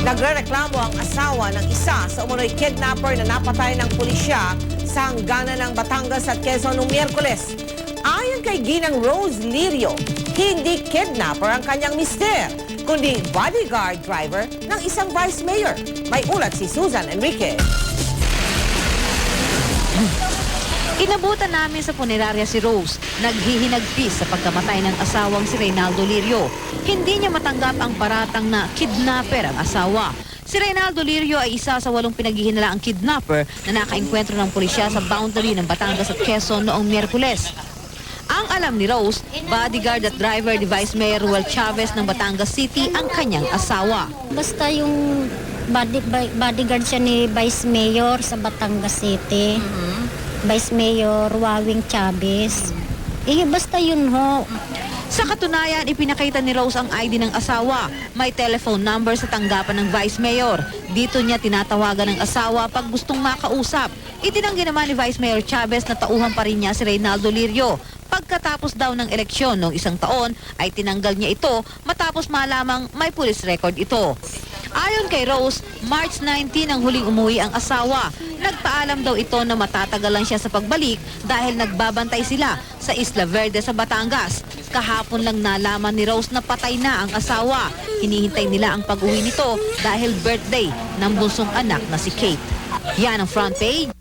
Nagrereklamo ang asawa ng isa sa umunoy kidnapper na napatay ng pulisya sa hangganan ng Batangas at Quezon noong Miyerkules. Ayon kay Ginang Rose Lirio, hindi kidnapper ang kanyang mister, kundi bodyguard driver ng isang vice mayor. May ulat si Susan Enriquez. Inabutan namin sa punerarya si Rose, naghihinagpis sa pagkamatay ng asawang si Reynaldo Lirio. Hindi niya matanggap ang paratang na kidnapper ang asawa. Si Reynaldo Lirio ay isa sa 8 pinaghihinalaang kidnapper na nakaengkwentro ng pulisya sa boundary ng Batangas at Quezon noong Miyerkules. Ang alam ni Rose, bodyguard at driver ni Vice Mayor Ruel Chavez ng Batangas City ang kanyang asawa. Basta yung bodyguard siya ni Vice Mayor sa Batangas City. Vice Mayor Wawing Chavez. Basta yun ho. Sa katunayan, ipinakita ni Rose ang ID ng asawa. May telephone number sa tanggapan ng Vice Mayor. Dito niya tinatawagan ng asawa pag gustong makausap. Itinanggi naman ni Vice Mayor Chavez na tauhan pa rin niya si Reynaldo Lirio. Pagkatapos daw ng eleksyon noong isang taon, ay tinanggal niya ito matapos malamang may police record ito. Ayon kay Rose, March 19 ang huling umuwi ang asawa. Nagpaalam daw ito na matatagalan siya sa pagbalik dahil nagbabantay sila sa Isla Verde sa Batangas. Kahapon lang nalaman ni Rose na patay na ang asawa. Hinihintay nila ang pag-uwi nito dahil birthday ng bunsong anak na si Kate. Yan ang front page.